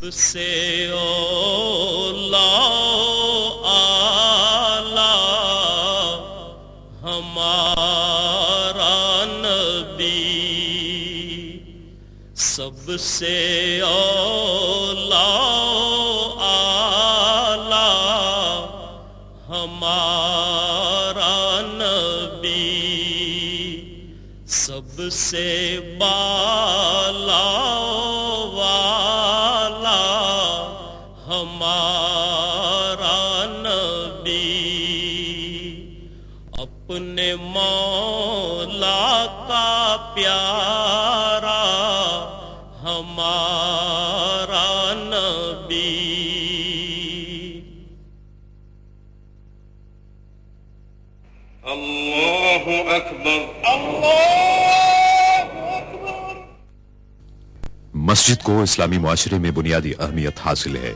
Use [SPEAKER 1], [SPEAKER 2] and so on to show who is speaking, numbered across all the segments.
[SPEAKER 1] سے اولا آلہ ہمارا نبی، سب سے اولا آلہ ہمارا نبی، سب سے بالا والا ہمارا نبی، اپنے مولا کا پیارا ہمارا نبی۔
[SPEAKER 2] اللہ اکبر،
[SPEAKER 3] مسجد کو اسلامی معاشرے میں بنیادی اہمیت حاصل ہے،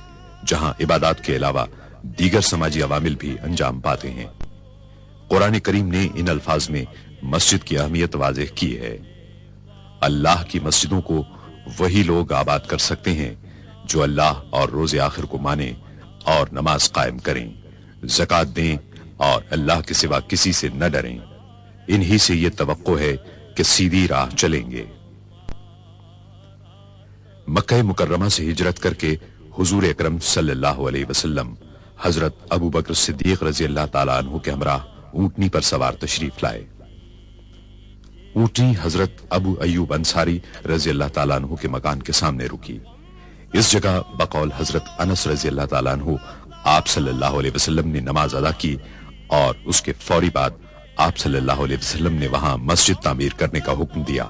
[SPEAKER 3] جہاں عبادات کے علاوہ دیگر سماجی عوامل بھی انجام پاتے ہیں۔ قرآن کریم نے ان الفاظ میں مسجد کی اہمیت واضح کی ہے۔ اللہ کی مسجدوں کو وہی لوگ آباد کر سکتے ہیں جو اللہ اور روز آخر کو مانیں اور نماز قائم کریں، زکوٰۃ دیں اور اللہ کے سوا کسی سے نہ ڈریں۔ انہی سے یہ توقع ہے کہ سیدھی راہ چلیں گے۔ مکہ مکرمہ سے ہجرت کر کے حضور اکرم صلی اللہ علیہ وسلم حضرت ابو بکر صدیق رضی اللہ تعالیٰ عنہ کے ہمراہ اونٹنی پر سوار تشریف لائے۔ اونٹنی حضرت ابو ایوب انصاری رضی اللہ تعالیٰ عنہ کے مکان کے سامنے رکی۔ اس جگہ بقول حضرت انس رضی اللہ تعالیٰ عنہ آپ صلی اللہ علیہ وسلم نے نماز ادا کی، اور اس کے فوری بعد آپ صلی اللہ علیہ وسلم نے وہاں مسجد تعمیر کرنے کا حکم دیا۔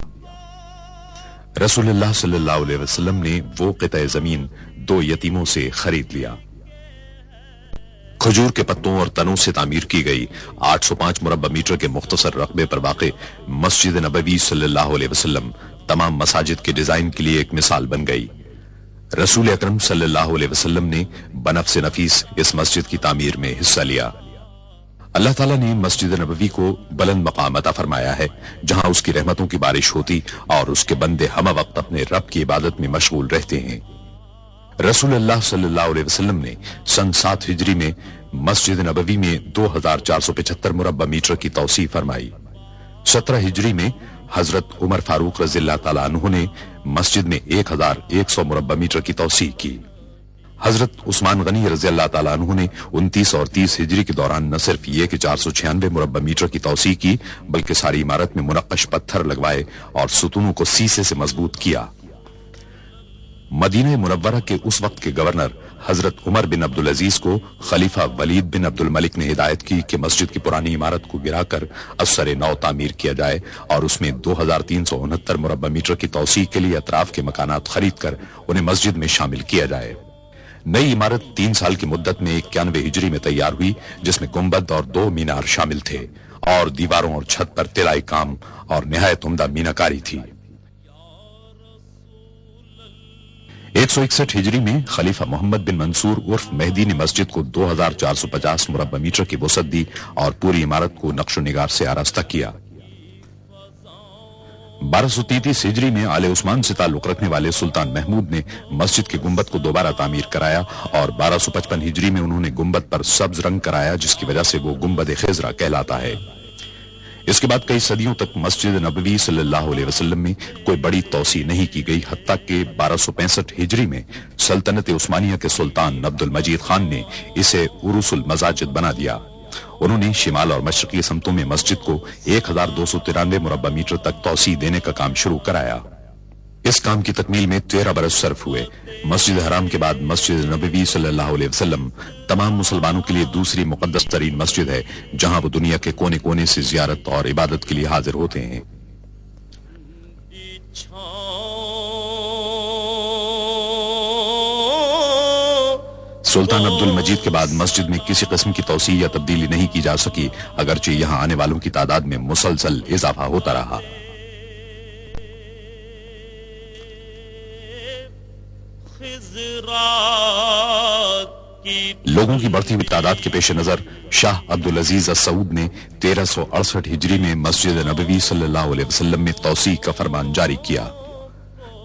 [SPEAKER 3] رسول اللہ صلی اللہ علیہ وسلم نے وہ قطع زمین 2 یتیموں سے خرید لیا۔ کھجور کے پتوں اور تنوں سے تعمیر کی گئی 805 مربع میٹر کے مختصر رقبے پر واقع مسجد نبوی صلی اللہ علیہ وسلم تمام مساجد کے ڈیزائن کے لیے ایک مثال بن گئی۔ رسول اکرم صلی اللہ علیہ وسلم نے بنفس نفیس اس مسجد کی تعمیر میں حصہ لیا۔ اللہ تعالیٰ نے مسجد نبوی کو بلند مقام عطا فرمایا ہے، جہاں اس کی رحمتوں کی بارش ہوتی اور اس کے بندے ہمہ وقت اپنے رب کی عبادت میں مشغول رہتے ہیں۔ رسول اللہ صلی اللہ علیہ وسلم نے سن 7 ہجری میں مسجد نبوی میں 2475 مربع میٹر کی توسیع فرمائی۔ 17 ہجری میں حضرت عمر فاروق رضی اللہ تعالیٰ عنہ نے مسجد میں 1100 مربع میٹر کی توسیع کی۔ حضرت عثمان غنی رضی اللہ تعالیٰ عنہ نے 29 اور 30 ہجری کے دوران نہ صرف یہ کہ 496 مربع میٹر کی توسیع کی، بلکہ ساری عمارت میں منقش پتھر لگوائے اور ستونوں کو سیسے سے مضبوط کیا۔ مدینہ منورہ کے اس وقت کے گورنر حضرت عمر بن عبدالعزیز کو خلیفہ ولید بن عبد الملک نے ہدایت کی کہ مسجد کی پرانی عمارت کو گرا کر ازسر نو تعمیر کیا جائے اور اس میں 2369 مربع میٹر کی توسیع کے لیے اطراف کے مکانات خرید کر انہیں مسجد میں شامل کیا جائے۔ نئی عمارت 3 سال کی مدت میں 91 ہجری میں تیار ہوئی، جس میں گنبد اور 2 مینار شامل تھے اور دیواروں اور چھت پر طلائی کام اور نہایت عمدہ میناکاری تھی۔ 161 ہجری میں خلیفہ محمد بن منصور عرف مہدی نے مسجد کو 2450 مربع میٹر کی وسعت دی اور پوری عمارت کو نقش و نگار سے آراستہ کیا۔ 1233 ہجری میں آل عثمان سے تعلق رکھنے والے سلطان محمود نے مسجد کے گنبد کو دوبارہ تعمیر کرایا اور 1255 ہجری میں انہوں نے گنبد پر سبز رنگ کرایا، جس کی وجہ سے وہ گنبد خضرا کہلاتا ہے۔ اس کے بعد کئی صدیوں تک مسجد نبوی صلی اللہ علیہ وسلم میں کوئی بڑی توسیع نہیں کی گئی، حتیٰ کہ 1265 ہجری میں سلطنت عثمانیہ کے سلطان عبد المجید خان نے اسے عروس المساجد بنا دیا۔ انہوں نے شمال اور مشرقی سمتوں میں مسجد کو 1293 مربع میٹر تک توسیع دینے کا کام شروع کرایا۔ اس کام کی تکمیل میں 13 برس صرف ہوئے۔ مسجد حرام کے بعد مسجد نبوی صلی اللہ علیہ وسلم تمام مسلمانوں کے لیے دوسری مقدس ترین مسجد ہے، جہاں وہ دنیا کے کونے کونے سے زیارت اور عبادت کے لیے حاضر ہوتے ہیں۔ سلطان عبد المجید کے بعد مسجد میں کسی قسم کی توسیع یا تبدیلی نہیں کی جا سکی، اگرچہ یہاں آنے والوں کی تعداد میں مسلسل اضافہ ہوتا رہا۔ لوگوں کی بڑھتی ہوئی تعداد کے پیش نظر شاہ عبدالعزیز السعود نے 1368 ہجری میں مسجد نبوی صلی اللہ علیہ وسلم میں توسیع کا فرمان جاری کیا۔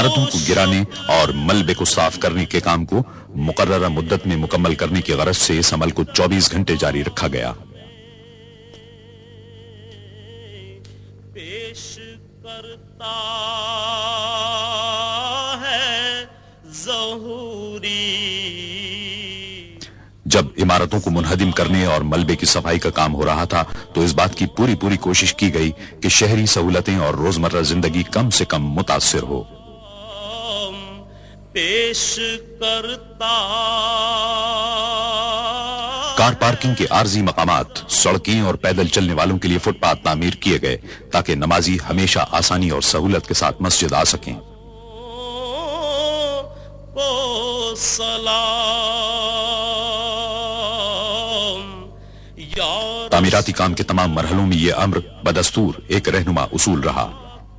[SPEAKER 3] عمارتوں کو گرانے اور ملبے کو صاف کرنے کے کام کو مقررہ مدت میں مکمل کرنے کی غرض سے اس عمل کو 24 گھنٹے جاری رکھا گیا۔
[SPEAKER 1] پیش کرتا ہے ظہوری۔
[SPEAKER 3] جب عمارتوں کو منہدم کرنے اور ملبے کی صفائی کا کام ہو رہا تھا تو اس بات کی پوری کوشش کی گئی کہ شہری سہولتیں اور روزمرہ زندگی کم سے کم متاثر ہو۔
[SPEAKER 1] پیش کرتا
[SPEAKER 3] کار پارکنگ کے عارضی مقامات، سڑکیں اور پیدل چلنے والوں کے لیے فٹ پاتھ تعمیر کیے گئے تاکہ نمازی ہمیشہ آسانی اور سہولت کے ساتھ مسجد آ سکیں۔
[SPEAKER 1] کو سلام یا
[SPEAKER 3] تعمیراتی کام کے تمام مرحلوں میں یہ امر بدستور ایک رہنما اصول رہا۔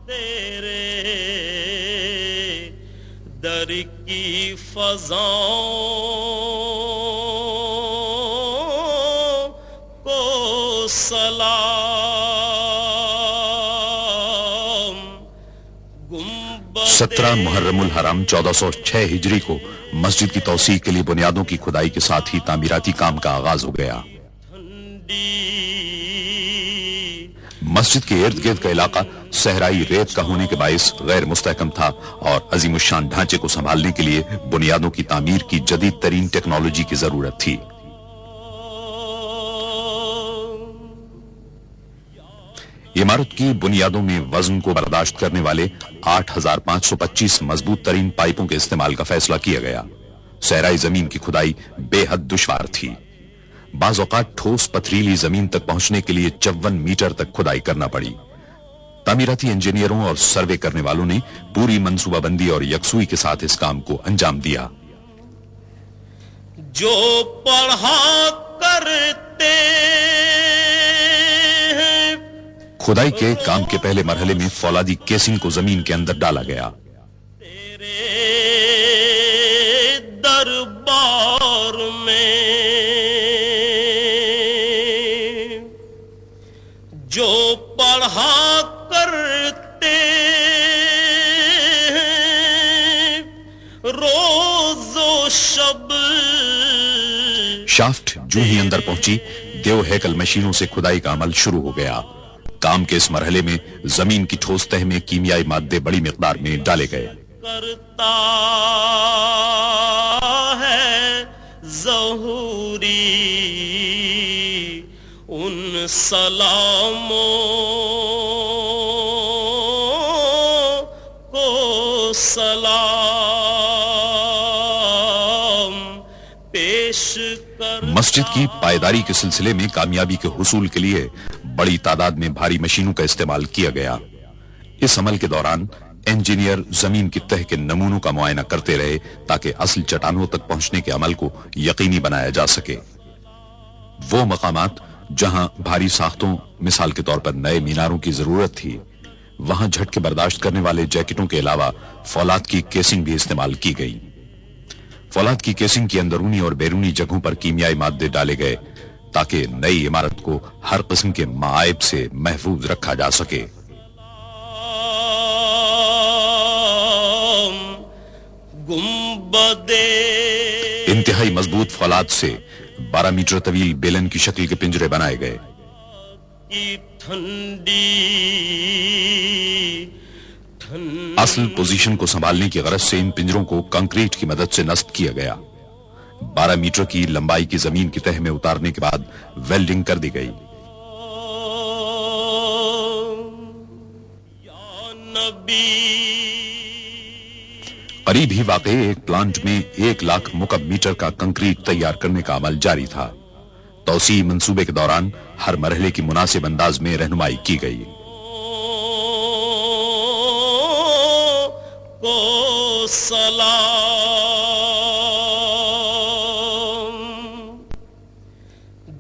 [SPEAKER 1] تیرے در کی فضاؤں کو سلام۔
[SPEAKER 3] 17 محرم الحرام 1406 ہجری کو مسجد کی توسیع کے لیے بنیادوں کی کھدائی کے ساتھ ہی تعمیراتی کام کا آغاز ہو گیا۔ مسجد کے ارد گرد کا علاقہ صحرائی ریت کا ہونے کے باعث غیر مستحکم تھا اور عظیم الشان ڈھانچے کو سنبھالنے کے لیے بنیادوں کی تعمیر کی جدید ترین ٹیکنالوجی کی ضرورت تھی۔ عمارت کی بنیادوں میں وزن کو برداشت کرنے والے 8525 مضبوط ترین پائپوں کے استعمال کا فیصلہ کیا گیا۔ صحرائی زمین کی کھدائی بے حد دشوار تھی۔ بعض اوقات ٹھوس پتھریلی زمین تک پہنچنے کے لیے 54 میٹر تک کھدائی کرنا پڑی۔ تعمیراتی انجینئروں اور سروے کرنے والوں نے پوری منصوبہ بندی اور یکسوئی کے ساتھ اس کام کو انجام دیا۔
[SPEAKER 1] جو پڑھا کرتے ہیں
[SPEAKER 3] کھدائی کے کام کے پہلے مرحلے میں فولادی کیسنگ کو زمین کے اندر ڈالا گیا۔
[SPEAKER 1] تیرے دربار میں جو پڑھا کرتے ہیں روز و شب۔
[SPEAKER 3] شافٹ جو ہی اندر پہنچی، دیو ہیکل مشینوں سے کھدائی کا عمل شروع ہو گیا۔ کام کے اس مرحلے میں زمین کی ٹھوس تہ میں کیمیائی مادے بڑی مقدار میں ڈالے گئے۔
[SPEAKER 1] کرتا ہے ظہوری ان سلاموں کو سلام پیش کر۔
[SPEAKER 3] مسجد کی پائیداری کے سلسلے میں کامیابی کے حصول کے لیے بڑی تعداد میں بھاری مشینوں کا استعمال کیا گیا۔ اس عمل کے دوران انجینئر زمین کی تہ کے نمونوں کا معائنہ کرتے رہے تاکہ اصل چٹانوں تک پہنچنے کے عمل کو یقینی بنایا جا سکے۔ وہ مقامات جہاں بھاری ساختوں، مثال کے طور پر نئے میناروں کی ضرورت تھی، وہاں جھٹکے برداشت کرنے والے جیکٹوں کے علاوہ فولاد کی کیسنگ بھی استعمال کی گئی۔ فولاد کی کیسنگ کی اندرونی اور بیرونی جگہوں پر کیمیائی مادے ڈالے گئے تاکہ نئی عمارت کو ہر قسم کے معائب سے محفوظ رکھا جا سکے۔ انتہائی مضبوط فولاد سے 12 میٹر طویل بیلن کی شکل کے پنجرے بنائے گئے۔ اصل پوزیشن کو سنبھالنے کی غرض سے ان پنجروں کو کنکریٹ کی مدد سے نصب کیا گیا۔ 12 میٹر کی لمبائی کی زمین کی تہ میں اتارنے کے بعد ویلڈنگ کر دی گئی۔ قریب ہی واقع ایک پلانٹ میں 1 لاکھ مکعب میٹر کا کنکریٹ تیار کرنے کا عمل جاری تھا۔ توسیع منصوبے کے دوران ہر مرحلے کی مناسب انداز میں رہنمائی کی گئی۔
[SPEAKER 1] کو سلام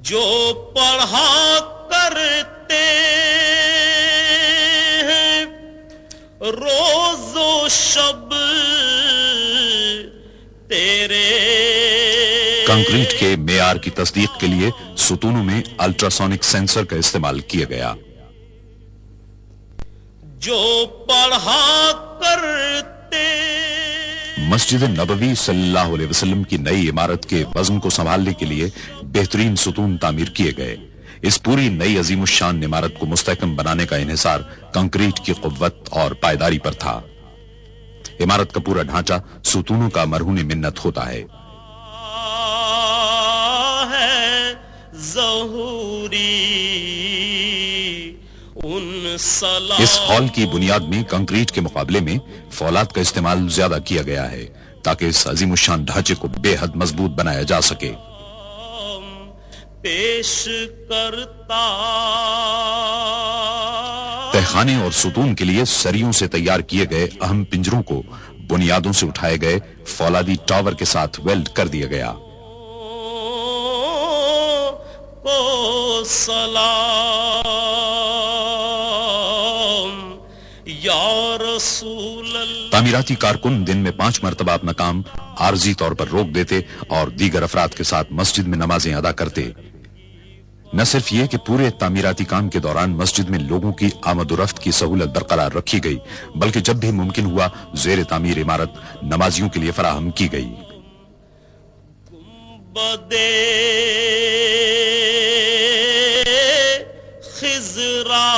[SPEAKER 1] جو پڑھا کرتے ہیں روز و شب تیرے۔
[SPEAKER 3] کنکریٹ کے معیار کی تصدیق کے لیے ستونوں میں الٹراسونک سینسر کا استعمال کیا گیا۔
[SPEAKER 1] جو پڑھا کرتے
[SPEAKER 3] مسجد نبوی صلی اللہ علیہ وسلم کی نئی عمارت کے وزن کو سنبھالنے کے لیے بہترین ستون تعمیر کیے گئے. اس پوری نئی عظیم الشان عمارت کو مستحکم بنانے کا انحصار کنکریٹ کی قوت اور پائیداری پر تھا. عمارت کا پورا ڈھانچہ ستونوں کا مرہون منت ہوتا ہے. اس ہال کی بنیاد میں کنکریٹ کے مقابلے میں فولاد کا استعمال زیادہ کیا گیا ہے تاکہ اس عظیم الشان ڈھانچے کو بے حد مضبوط بنایا جا سکے.
[SPEAKER 1] پیش کرتا
[SPEAKER 3] تہخانے اور ستون کے لیے سریوں سے تیار کیے گئے اہم پنجروں کو بنیادوں سے اٹھائے گئے فولادی ٹاور کے ساتھ ویلڈ کر دیا گیا.
[SPEAKER 1] کو سلام یا رسول اللہ.
[SPEAKER 3] تعمیراتی کارکن دن میں 5 مرتبہ اپنا کام عارضی طور پر روک دیتے اور دیگر افراد کے ساتھ مسجد میں نمازیں ادا کرتے. نہ صرف یہ کہ پورے تعمیراتی کام کے دوران مسجد میں لوگوں کی آمد و رفت کی سہولت برقرار رکھی گئی بلکہ جب بھی ممکن ہوا زیر تعمیر عمارت نمازیوں کے لیے فراہم کی گئی.
[SPEAKER 1] بدے خضرا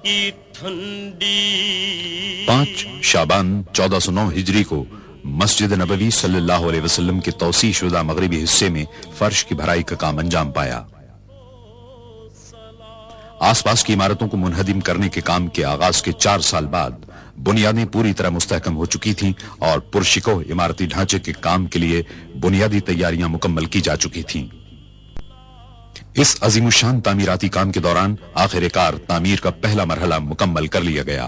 [SPEAKER 1] کی ٹھنڈی
[SPEAKER 3] 5 شعبان 1409 ہجری کو مسجد نبوی صلی اللہ علیہ وسلم کے توسیع شدہ مغربی حصے میں فرش کی بھرائی کا کام انجام پایا. آس پاس کی عمارتوں کو منہدم کرنے کے کام کے آغاز کے 4 سال بعد بنیادیں پوری طرح مستحکم ہو چکی تھیں اور پرشکوہ عمارتی ڈھانچے کے کام کے لیے بنیادی تیاریاں مکمل کی جا چکی تھیں. اس عظیم الشان تعمیراتی کام کے دوران آخر کار تعمیر کا پہلا مرحلہ مکمل کر لیا گیا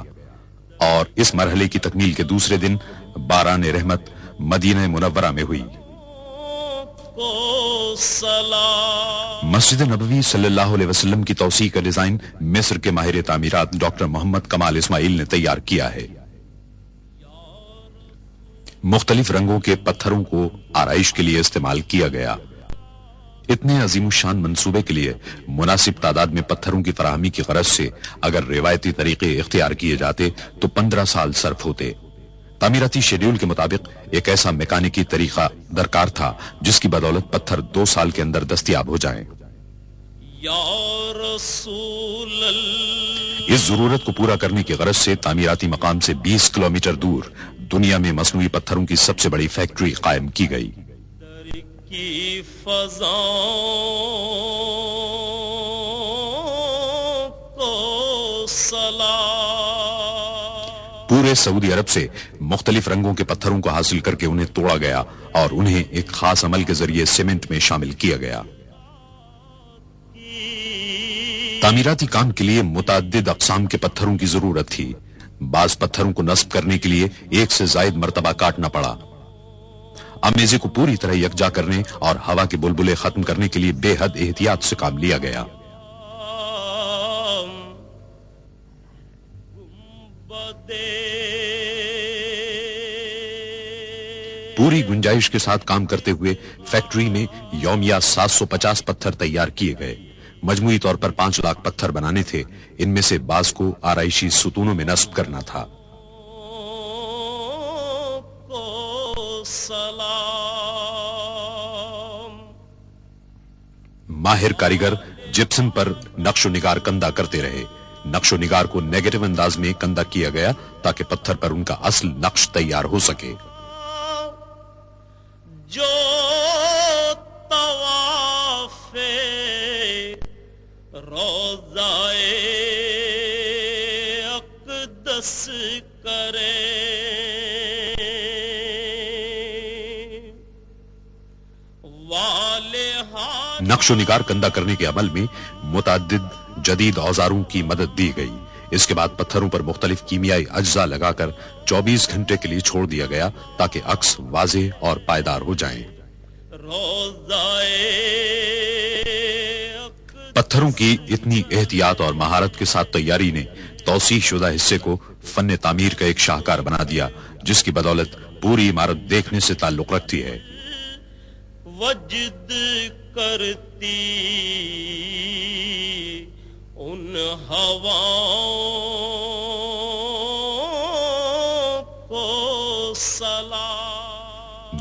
[SPEAKER 3] اور اس مرحلے کی تکمیل کے دوسرے دن باران رحمت مدینہ منورہ میں ہوئی. مسجد نبوی صلی اللہ علیہ وسلم کی توسیع کا ڈیزائن مصر کے ماہر تعمیرات ڈاکٹر محمد کمال اسماعیل نے تیار کیا ہے. مختلف رنگوں کے پتھروں کو آرائش کے لیے استعمال کیا گیا. اتنے عظیم الشان منصوبے کے لیے مناسب تعداد میں پتھروں کی فراہمی کی غرض سے اگر روایتی طریقے اختیار کیے جاتے تو 15 سال صرف ہوتے. تعمیراتی شیڈیول کے مطابق ایک ایسا میکانیکی طریقہ درکار تھا جس کی بدولت پتھر 2 سال کے اندر دستیاب ہو جائیں.
[SPEAKER 1] یا رسول اللہ.
[SPEAKER 3] اس ضرورت کو پورا کرنے کی غرض سے تعمیراتی مقام سے 20 کلومیٹر دور دنیا میں مصنوعی پتھروں کی سب سے بڑی فیکٹری قائم کی گئی.
[SPEAKER 1] کی فضاؤں کو سلام.
[SPEAKER 3] پورے سعودی عرب سے مختلف رنگوں کے پتھروں کو حاصل کر کے انہیں توڑا گیا اور انہیں ایک خاص عمل کے ذریعے سیمنٹ میں شامل کیا گیا. تعمیراتی کام کے لیے متعدد اقسام کے پتھروں کی ضرورت تھی. بعض پتھروں کو نصب کرنے کے لیے 1 سے زائد مرتبہ کاٹنا پڑا. امیزے کو پوری طرح یکجا کرنے اور ہوا کے بلبلے ختم کرنے کے لیے بے حد احتیاط سے کام لیا گیا. پوری گنجائش کے ساتھ کام کرتے ہوئے فیکٹری میں یومیہ 750 پتھر تیار کیے گئے. مجموعی طور پر 5 لاکھ پتھر بنانے تھے. ان میں سے بعض کو آرائشی ستونوں میں نصب کرنا تھا. ماہر کاریگر جپسن پر نقش و نگار کندہ کرتے رہے. نقش و نگار کو نیگیٹو انداز میں کندہ کیا گیا تاکہ پتھر پر ان کا اصل نقش تیار ہو سکے.
[SPEAKER 1] جو طواف روضائے اقدس کرے
[SPEAKER 3] نقش و نگار کندہ کرنے کے عمل میں متعدد جدید اوزاروں کی مدد دی گئی. اس کے بعد پتھروں پر مختلف کیمیائی اجزاء لگا کر 24 گھنٹے کے لیے چھوڑ دیا گیا تاکہ عکس واضح اور پائیدار ہو جائیں. پتھروں کی اتنی احتیاط اور مہارت کے ساتھ تیاری نے توسیع شدہ حصے کو فن تعمیر کا ایک شاہکار بنا دیا جس کی بدولت پوری عمارت دیکھنے سے تعلق رکھتی ہے.
[SPEAKER 1] وجد کرتی ان ہواؤں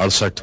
[SPEAKER 3] 68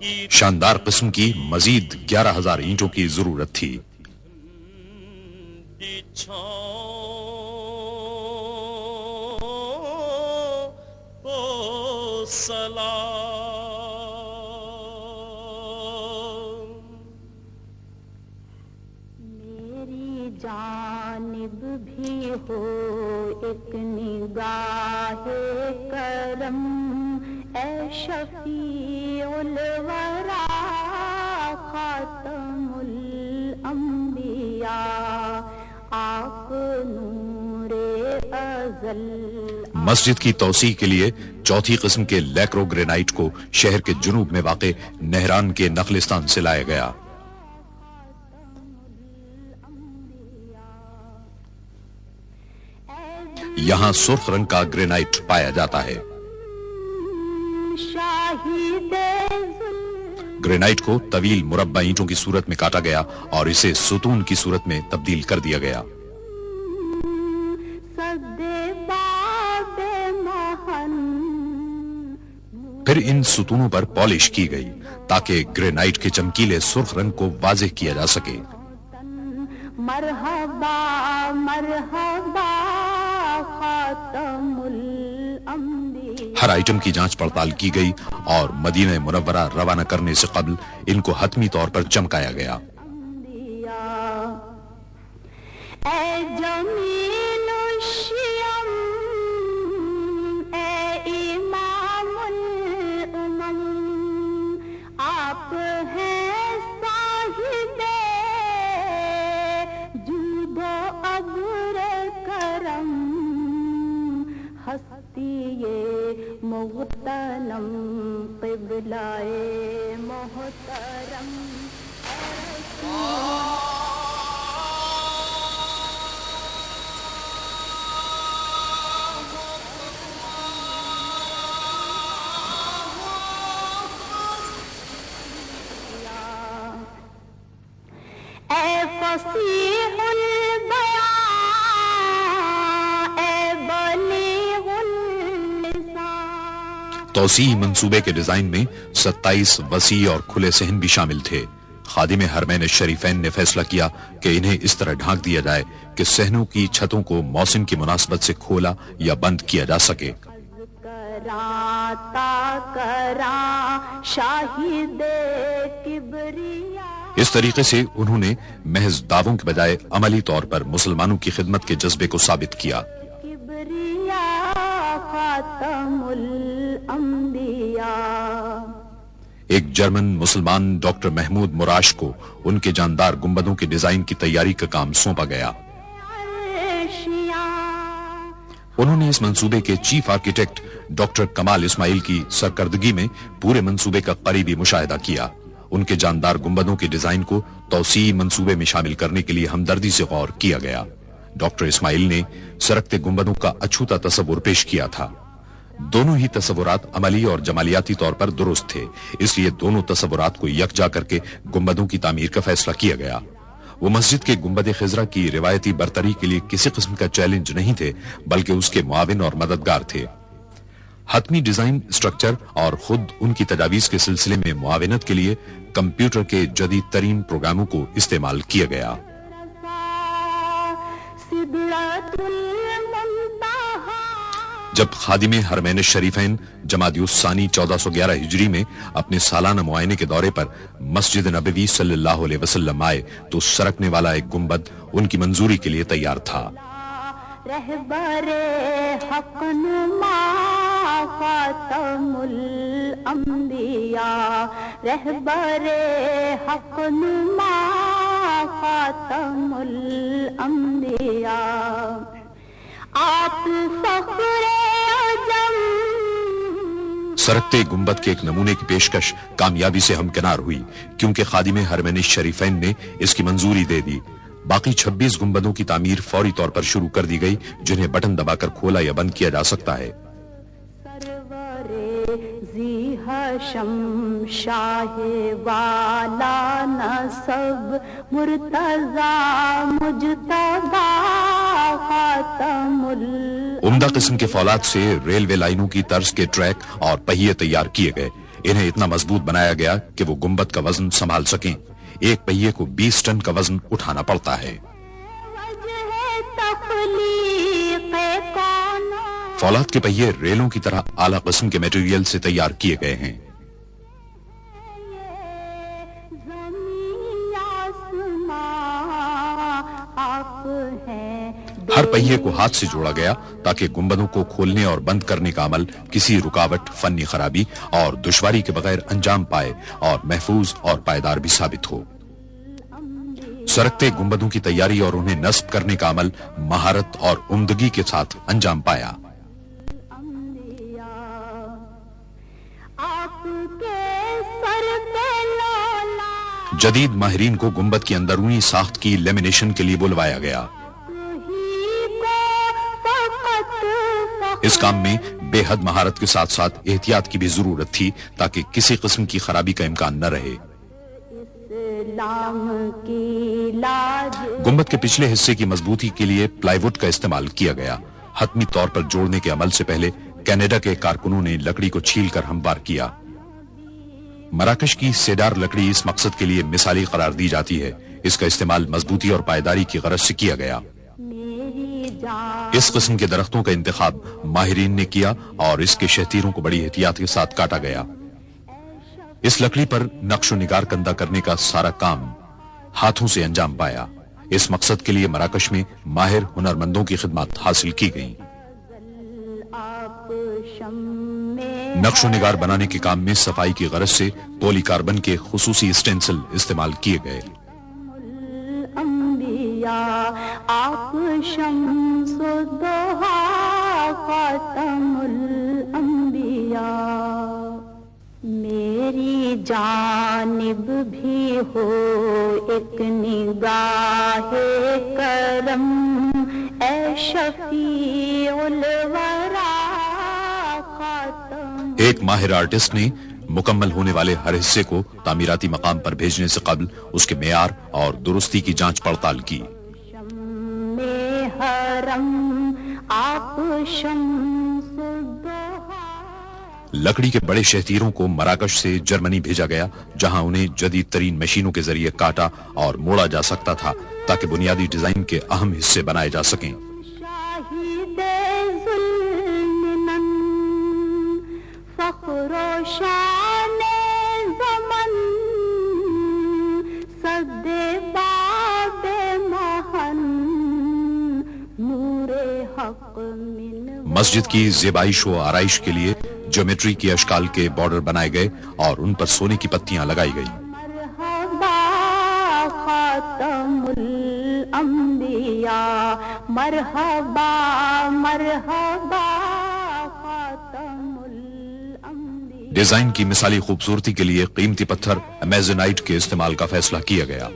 [SPEAKER 1] کی
[SPEAKER 3] شاندار قسم کی مزید 11,000 اینٹوں کی ضرورت تھی۔
[SPEAKER 1] چھاؤں کو سلام،
[SPEAKER 4] میری جانب بھی ہو ایک نگاہ کرم، اے شفیع الورا خاتم الانبیاء، آپ نور ازل۔
[SPEAKER 3] مسجد کی توسیع کے لیے چوتھی قسم کے لیکرو گرینائٹ کو شہر کے جنوب میں واقع نہران کے نخلستان سے لایا گیا۔ یہاں سرخ رنگ کا گرینائٹ پایا جاتا ہے۔ گرینائٹ کو طویل مربع اینٹوں کی صورت میں کاٹا گیا اور اسے ستون کی صورت میں تبدیل کر دیا گیا۔ پھر ان ستونوں پر پالش کی گئی تاکہ گرینائٹ کے چمکیلے سرخ رنگ کو واضح کیا جا سکے۔
[SPEAKER 4] مرحبا مرحبا خاتم الانبیاء۔
[SPEAKER 3] ہر آئٹم کی جانچ پڑتال کی گئی اور مدینہ منورہ روانہ کرنے سے قبل ان کو حتمی طور پر چمکایا گیا۔
[SPEAKER 4] اے جمیل الشیم، اے امام الامم، آپ ہیں صاحب جود و ابر کرم، ہستی مغتنم قبلہ محترم۔ اے فصیح البیان، اے بلیغ اللسان۔
[SPEAKER 3] توسیع منصوبے کے ڈیزائن میں 27 وسیع اور کھلے صحن بھی شامل تھے۔ خادم حرمین الشریفین نے فیصلہ کیا کہ انہیں اس طرح ڈھانک دیا جائے کہ صحنوں کی چھتوں کو موسم کی مناسبت سے کھولا یا بند کیا جا سکے۔
[SPEAKER 4] شاہد کبریا،
[SPEAKER 3] اس طریقے سے انہوں نے محض دعووں کے بجائے عملی طور پر مسلمانوں کی خدمت کے جذبے کو ثابت کیا۔
[SPEAKER 4] کبریا خاتم الانبیاء۔
[SPEAKER 3] ایک جرمن مسلمان ڈاکٹر محمود مراش کو ان کے جاندار گنبدوں کے ڈیزائن کی تیاری کا کام سونپا گیا۔ انہوں نے اس منصوبے کے چیف آرکیٹیکٹ ڈاکٹر کمال اسماعیل کی سرکردگی میں پورے منصوبے کا قریبی مشاہدہ کیا۔ ان کے جاندار گنبدوں کے ڈیزائن کو توسیع منصوبے میں شامل کرنے کے لیے ہمدردی سے غور کیا گیا۔ ڈاکٹر اسماعیل نے سرکتے گنبدوں کا اچھوتا تصور پیش کیا تھا۔ دونوں ہی تصورات عملی اور جمالیاتی طور پر درست تھے، اس لیے دونوں تصورات کو یکجا کر کے گنبدوں کی تعمیر کا فیصلہ کیا گیا۔ وہ مسجد کے گنبد خضرا کی روایتی برتری کے لیے کسی قسم کا چیلنج نہیں تھے، بلکہ اس کے معاون اور مددگار تھے۔ حتمی ڈیزائن اسٹرکچر اور خود ان کی تجاویز کے سلسلے میں معاونت کے لیے کمپیوٹر کے جدید ترین پروگراموں کو استعمال کیا گیا۔ جب خادم حرمین الشریفین جمادی الثانی 1411 ہجری میں اپنے سالانہ معائنے کے دورے پر مسجد نبوی صلی اللہ علیہ وسلم آئے تو سرکنے والا ایک گنبد ان کی منظوری کے لیے تیار تھا۔
[SPEAKER 4] رہبر حق نما خاتم الانبیاء، رہبر حق نما خاتم الانبیاء، آپ فخر عجم۔
[SPEAKER 3] سرکتے گنبد کے ایک نمونے کی پیشکش کامیابی سے ہمکنار ہوئی، کیونکہ خادم حرمین الشریفین نے اس کی منظوری دے دی۔ باقی 26 گنبدوں کی تعمیر فوری طور پر شروع کر دی گئی، جنہیں بٹن دبا کر کھولا یا بند کیا جا سکتا ہے۔
[SPEAKER 4] سرور ذی حشم شاہ والا نسب مرتضی مجتبی خاتم
[SPEAKER 3] عمدہ قسم کے فولاد سے ریلوے لائنوں کی طرز کے ٹریک اور پہیے تیار کیے گئے۔ انہیں اتنا مضبوط بنایا گیا کہ وہ گنبد کا وزن سنبھال سکیں. ایک پہیے کو 20 ٹن کا وزن اٹھانا پڑتا ہے. فولاد کے پہیے ریلوں کی طرح اعلیٰ قسم کے میٹیریل سے تیار کیے گئے ہیں. ہر پہیے کو ہاتھ سے جوڑا گیا تاکہ گنبدوں کو کھولنے اور بند کرنے کا عمل کسی رکاوٹ، فنی خرابی اور دشواری کے بغیر انجام پائے اور محفوظ اور پائیدار بھی ثابت ہو. سرکتے گنبدوں کی تیاری اور انہیں نصب کرنے کا عمل مہارت اور عمدگی کے ساتھ انجام پایا. جدید ماہرین کو گنبد کی اندرونی ساخت کی لیمینیشن کے لیے بلوایا گیا. اس کام میں بے حد مہارت کے ساتھ ساتھ احتیاط کی بھی ضرورت تھی تاکہ کسی قسم کی خرابی کا امکان نہ رہے. گنبد کے پچھلے حصے کی مضبوطی کے لیے پلائی ووڈ کا استعمال کیا گیا. حتمی طور پر جوڑنے کے عمل سے پہلے کینیڈا کے کارکنوں نے لکڑی کو چھیل کر ہموار کیا. مراکش کی سیڈار لکڑی اس مقصد کے لیے مثالی قرار دی جاتی ہے. اس کا استعمال مضبوطی اور پائیداری کی غرض سے کیا گیا. اس قسم کے درختوں کا انتخاب ماہرین نے کیا اور اس کے شہتیروں کو بڑی احتیاط کے ساتھ کاٹا گیا. اس لکڑی پر نقش و نگار کندہ کرنے کا سارا کام ہاتھوں سے انجام پایا. اس مقصد کے لیے مراکش میں ماہر ہنرمندوں کی خدمات حاصل کی گئیں. نقش و نگار بنانے کے کام میں صفائی کی غرض سے پولی کاربن کے خصوصی اسٹینسل استعمال کیے گئے.
[SPEAKER 4] آپ شمس الضحیٰ خاتم الانبیاء. میری جانب بھی ہو ایک نگاہ کرم اے شفیع الورا خاتم.
[SPEAKER 3] ایک ماہر آرٹسٹ نے مکمل ہونے والے ہر حصے کو تعمیراتی مقام پر بھیجنے سے قبل اس کے معیار اور درستی کی جانچ پڑتال کی. لکڑی کے بڑے شہتیروں کو مراکش سے جرمنی بھیجا گیا جہاں انہیں جدید ترین مشینوں کے ذریعے کاٹا اور موڑا جا سکتا تھا تاکہ بنیادی ڈیزائن کے اہم حصے بنائے جا سکیں. مسجد کی زیبائش و آرائش کے لیے جیومیٹری کی اشکال کے بارڈر بنائے گئے اور ان پر سونے کی پتیاں لگائی گئی.
[SPEAKER 4] خاتم الانبیاء مرحبا مرحبا خاتم الانبیاء.
[SPEAKER 3] ڈیزائن کی مثالی خوبصورتی کے لیے قیمتی پتھر امیزونائٹ کے استعمال کا فیصلہ کیا گیا.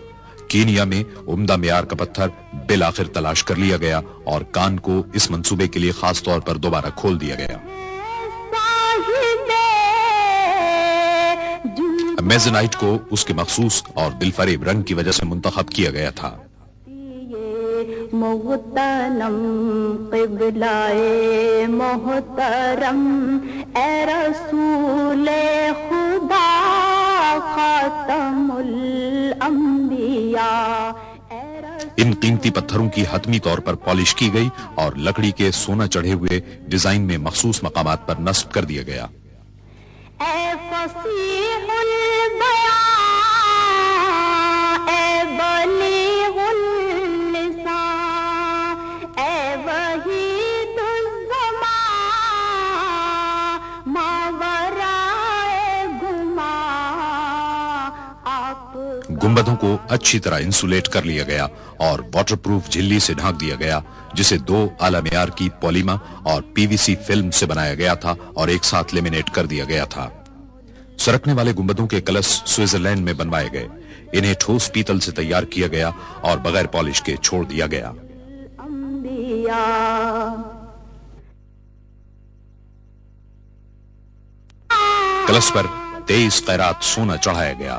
[SPEAKER 3] کینیا میں عمدہ معیار کا پتھر بالآخر تلاش کر لیا گیا اور کان کو اس منصوبے کے لیے خاص طور پر دوبارہ کھول دیا گیا. میزنائٹ کو اس کے مخصوص اور دلفریب رنگ کی وجہ سے منتخب کیا گیا تھا.
[SPEAKER 4] محترم قبلہ محترم اے رسول خدا خاتم الانبیاء.
[SPEAKER 3] ان قیمتی پتھروں کی حتمی طور پر پالش کی گئی اور لکڑی کے سونا چڑھے ہوئے ڈیزائن میں مخصوص مقامات پر نصب کر دیا گیا.
[SPEAKER 4] اے فصیح البیان اے بلیغ اللسان اے وحید الزمان ماورائے گمان. آپ
[SPEAKER 3] گنبدوں کو اچھی طرح انسولیٹ کر لیا گیا اور واٹر پروف جھلی سے ڈھانک دیا گیا جسے 2 اعلی معیار کی پولیما اور پی وی سی فلم سے بنایا گیا تھا اور ایک ساتھ لیمینیٹ کر دیا گیا تھا. سرکنے والے گنبدوں کے کلش سوئٹزرلینڈ میں بنوائے گئے. انہیں ٹھوس پیتل سے تیار کیا گیا اور بغیر پالش کے چھوڑ دیا گیا. کلش پر 23 قیرات سونا چڑھایا گیا.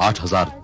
[SPEAKER 3] 8000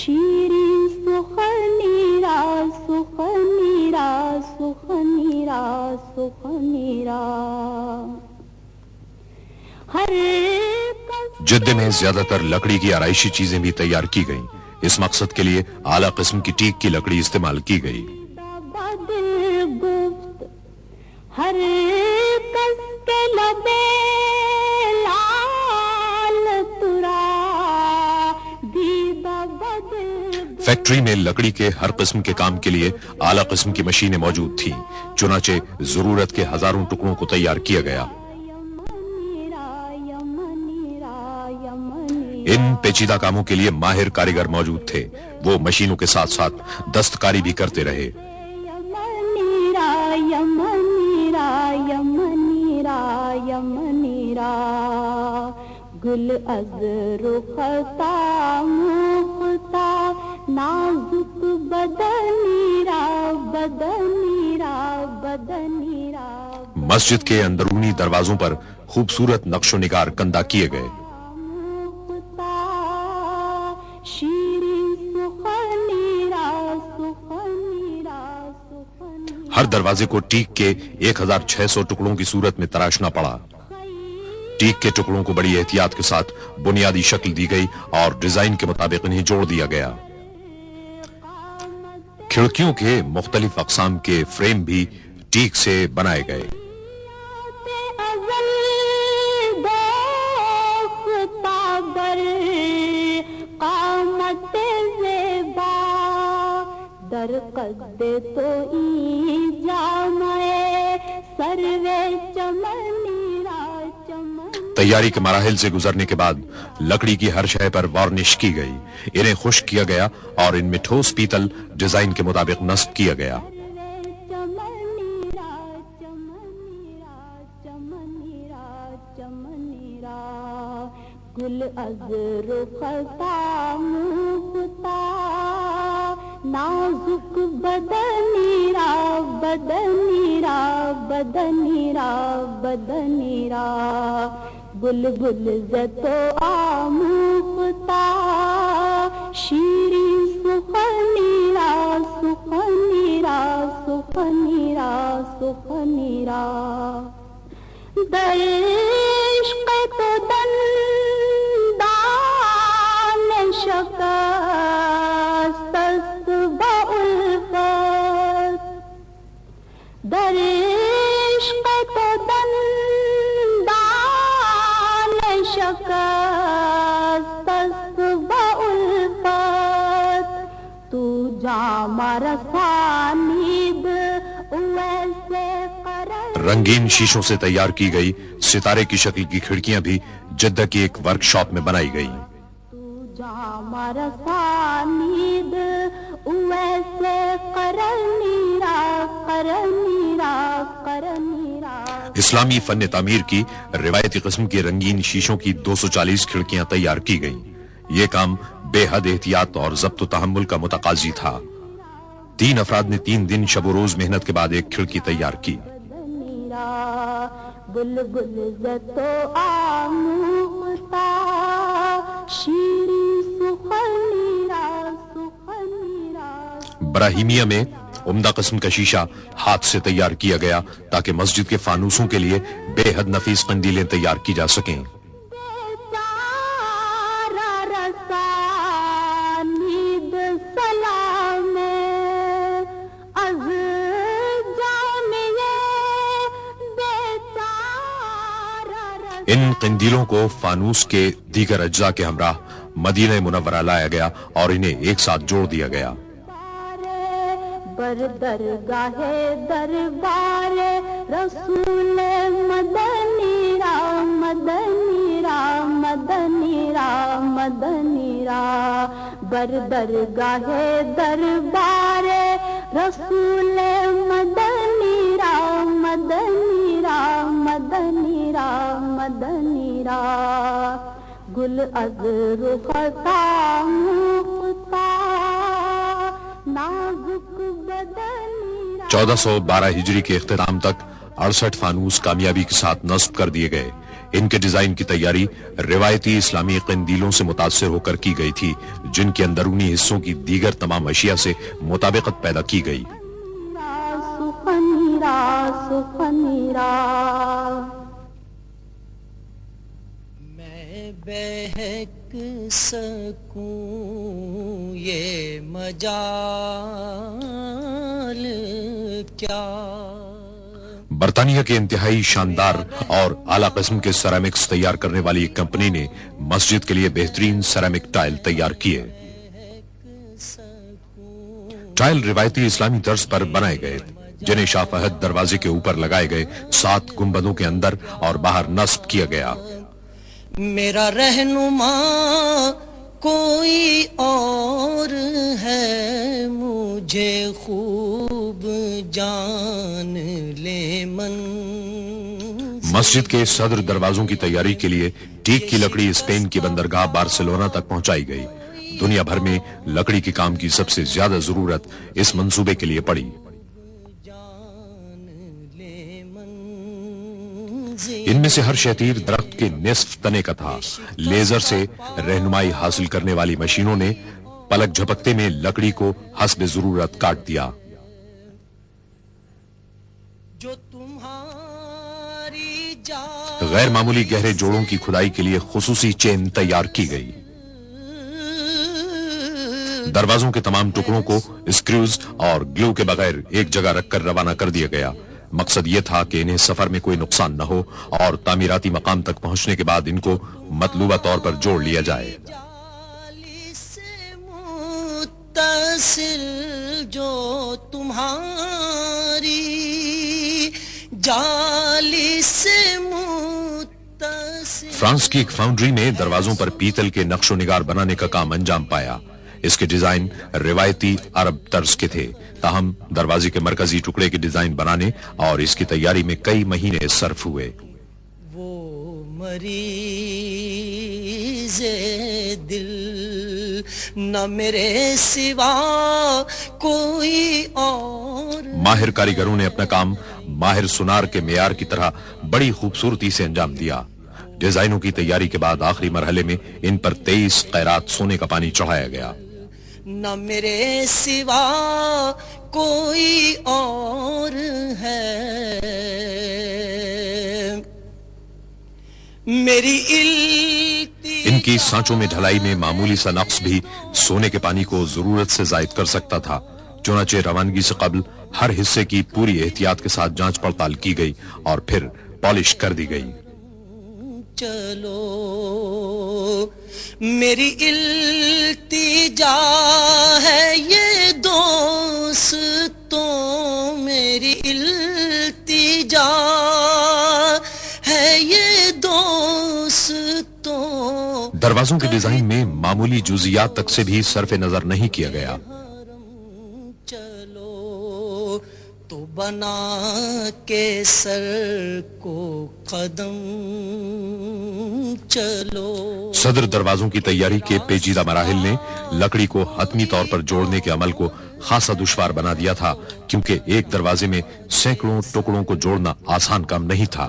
[SPEAKER 4] شیرین سخنی را سخنی را سخنی را سخنی را ہر
[SPEAKER 3] جدے میں زیادہ تر لکڑی کی آرائشی چیزیں بھی تیار کی گئیں. اس مقصد کے لیے اعلیٰ قسم کی ٹیک کی لکڑی استعمال کی گئی.
[SPEAKER 4] بدل گفت ہر کس کے لبے لال ترا دیدہ بدل.
[SPEAKER 3] فیکٹری میں لکڑی کے ہر قسم کے کام کے لیے اعلیٰ قسم کی مشینیں موجود تھیں. چنانچہ ضرورت کے ہزاروں ٹکڑوں کو تیار کیا گیا. ان پیچیدہ کاموں کے لیے ماہر کاریگر موجود تھے. وہ مشینوں کے ساتھ ساتھ دستکاری بھی کرتے رہے.
[SPEAKER 4] یمنی را یمنی را یمنی را یمنی را گل از رختا مختا نازک بدنی را بدنی را بدنی را.
[SPEAKER 3] مسجد کے اندرونی دروازوں پر خوبصورت نقش و نگار کندہ کیے گئے. ہر دروازے کو ٹیک کے 1600 ٹکڑوں کی صورت میں تراشنا پڑا. ٹیک کے ٹکڑوں کو بڑی احتیاط کے ساتھ بنیادی شکل دی گئی اور ڈیزائن کے مطابق انہیں جوڑ دیا گیا. کھڑکیوں کے مختلف اقسام کے فریم بھی ٹیک سے بنائے گئے.
[SPEAKER 4] در قد تو ای جامعے سروے چمنی را چمن.
[SPEAKER 3] تیاری کے مراحل سے گزرنے کے بعد لکڑی کی ہر شے پر وارنش کی گئی. انہیں خشک کیا گیا اور ان میں ٹھوس پیتل ڈیزائن کے مطابق نصب کیا گیا.
[SPEAKER 4] چمنی را چمنی را چمنی را چمنی را گل از رختا مختا نازک بدنی را بدنی را بدنی را بدنی را بلبل زتو آموختا شیرین سخنی را سخنی را سخنی را سخنی را در عشق تو دندان شکست در عشق تو دندان شکست بالفت تو جام رسانید ویسے قرار.
[SPEAKER 3] رنگین شیشوں سے تیار کی گئی ستارے کی شکل کی کھڑکیاں بھی جدہ کی ایک ورک شاپ میں بنائی گئی.
[SPEAKER 4] جام رسانید ویسے قرنی را قرنی را قرنی را.
[SPEAKER 3] اسلامی فن تعمیر کی روایتی قسم کی رنگین شیشوں کی 240 کھڑکیاں تیار کی گئیں. یہ کام بے حد احتیاط اور ضبط و تحمل کا متقاضی تھا. 3 افراد نے 3 دن شب و روز محنت کے بعد ایک کھڑکی تیار کی.
[SPEAKER 4] بلبل زتو آموختا شیرین سخنی را سخنی را.
[SPEAKER 3] براہیمیہ میں عمدہ قسم کا شیشہ ہاتھ سے تیار کیا گیا تاکہ مسجد کے فانوسوں کے لیے بے حد نفیس قندیلیں تیار کی جا سکیں. ان قندیلوں کو فانوس کے دیگر اجزاء کے ہمراہ مدینہ منورہ لایا گیا اور انہیں ایک ساتھ جوڑ دیا گیا.
[SPEAKER 4] بر درگاہ دربار رسول مدنی را مدنی را مدنی را مدنی را بر درگاہ دربار رسول مدنی را مدنی را مدنی را مدنی را گل از رختا مختا نازک بدنی را.
[SPEAKER 3] 1412 ہجری کے اختتام تک 68 فانوس کامیابی کے ساتھ نصب کر دیے گئے. ان کے ڈیزائن کی تیاری روایتی اسلامی قندیلوں سے متاثر ہو کر کی گئی تھی، جن کے اندرونی حصوں کی دیگر تمام اشیاء سے مطابقت پیدا کی گئی۔
[SPEAKER 1] میں بہک سکوں یہ مجال کیا۔
[SPEAKER 3] برطانیہ کے انتہائی شاندار اور اعلیٰ قسم کے سیرامکس تیار کرنے والی ایک کمپنی نے مسجد کے لیے بہترین سیرامک ٹائل تیار کیے۔ ٹائل روایتی اسلامی طرز پر بنائے گئے، جنہیں شاہ فہد دروازے کے اوپر لگائے گئے 7 گنبدوں کے اندر اور باہر نصب کیا گیا۔
[SPEAKER 1] میرا رہنما کوئی اور ہے، مجھے خوب جان لے من۔
[SPEAKER 3] مسجد کے صدر دروازوں کی تیاری کے لیے ٹیک کی لکڑی اسپین کی بندرگاہ بارسلونا تک پہنچائی گئی۔ دنیا بھر میں لکڑی کے کام کی سب سے زیادہ ضرورت اس منصوبے کے لیے پڑی۔ ان میں سے ہر شتیر درخت کے نصف تنے کا تھا۔ لیزر سے رہنمائی حاصل کرنے والی مشینوں نے پلک جھپکتے میں لکڑی کو حسب ضرورت کاٹ دیا۔
[SPEAKER 1] جو تمہاری
[SPEAKER 3] غیر معمولی گہرے جوڑوں کی کھدائی کے لیے خصوصی چین تیار کی گئی۔ دروازوں کے تمام ٹکڑوں کو اسکریوز اور گلو کے بغیر ایک جگہ رکھ کر روانہ کر دیا گیا۔ مقصد یہ تھا کہ انہیں سفر میں کوئی نقصان نہ ہو اور تعمیراتی مقام تک پہنچنے کے بعد ان کو مطلوبہ طور پر جوڑ لیا جائے۔
[SPEAKER 1] جالی سے متصل جو تمہاری جالی سے متصل۔
[SPEAKER 3] فرانس کی ایک فاؤنڈری نے دروازوں پر پیتل کے نقش و نگار بنانے کا کام انجام پایا۔ اس کے ڈیزائن روایتی عرب طرز کے تھے، تاہم دروازے کے مرکزی ٹکڑے کے ڈیزائن بنانے اور اس کی تیاری میں کئی مہینے صرف ہوئے۔
[SPEAKER 1] وہ مریض دل نہ میرے سوا کوئی اور۔
[SPEAKER 3] ماہر کاریگروں نے اپنا کام ماہر سونار کے معیار کی طرح بڑی خوبصورتی سے انجام دیا۔ ڈیزائنوں کی تیاری کے بعد آخری مرحلے میں ان پر 23 قیرات سونے کا پانی چڑھایا گیا۔
[SPEAKER 1] نہ میرے سوا کوئی اور ہے، میری
[SPEAKER 3] ان کی سانچوں میں ڈھلائی میں معمولی سا نقص بھی سونے کے پانی کو ضرورت سے زائد کر سکتا تھا۔ چنانچہ روانگی سے قبل ہر حصے کی پوری احتیاط کے ساتھ جانچ پڑتال کی گئی اور پھر پالش کر دی گئی۔
[SPEAKER 1] چلو میری التجا ہے یہ دوستوں، میری التجا ہے یہ دوستوں۔
[SPEAKER 3] دروازوں کے ڈیزائن میں معمولی جزیات تک سے بھی صرف نظر نہیں کیا گیا۔
[SPEAKER 1] چلو تو بنا کے سر کو قدم چلو۔
[SPEAKER 3] صدر دروازوں کی تیاری کے پیچیدہ مراحل نے لکڑی کو حتمی طور پر جوڑنے کے عمل کو خاصا دشوار بنا دیا تھا، کیونکہ ایک دروازے میں سینکڑوں ٹکڑوں کو جوڑنا آسان کام نہیں تھا۔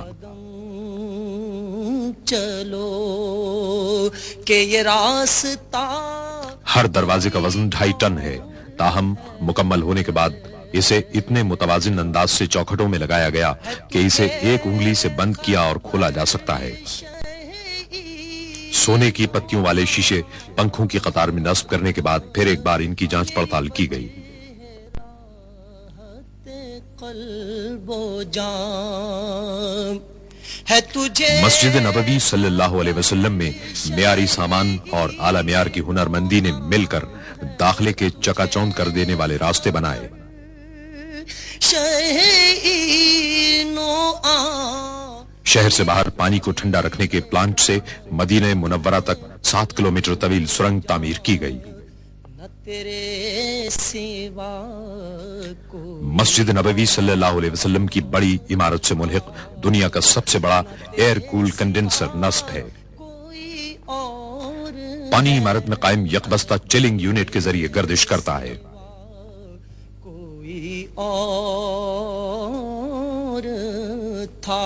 [SPEAKER 1] چلو کہ یہ راستہ،
[SPEAKER 3] ہر دروازے کا وزن 2.5 ٹن ہے، تاہم مکمل ہونے کے بعد اسے اتنے متوازن انداز سے چوکھٹوں میں لگایا گیا کہ اسے ایک انگلی سے بند کیا اور کھولا جا سکتا ہے۔ سونے کی پتیوں والے شیشے پنکھوں کی قطار میں نصب کرنے کے بعد پھر ایک بار ان کی جانچ پڑتال کی گئی۔
[SPEAKER 1] قلب و جان ہے تجھے۔
[SPEAKER 3] مسجد نبوی صلی اللہ علیہ وسلم میں معیاری سامان اور اعلی معیار کی ہنرمندی نے مل کر داخلے کے چکا چوند کر دینے والے راستے بنائے۔ شہر سے باہر پانی کو ٹھنڈا رکھنے کے پلانٹ سے مدینہ منورہ تک 7 کلومیٹر طویل سرنگ تعمیر کی گئی۔ مسجد نبوی صلی اللہ علیہ وسلم کی بڑی عمارت سے ملحق دنیا کا سب سے بڑا ایئر کول کنڈینسر نصب ہے۔ پانی عمارت میں قائم یکبستہ چلنگ یونٹ کے ذریعے گردش کرتا ہے۔
[SPEAKER 1] کوئی اور تھا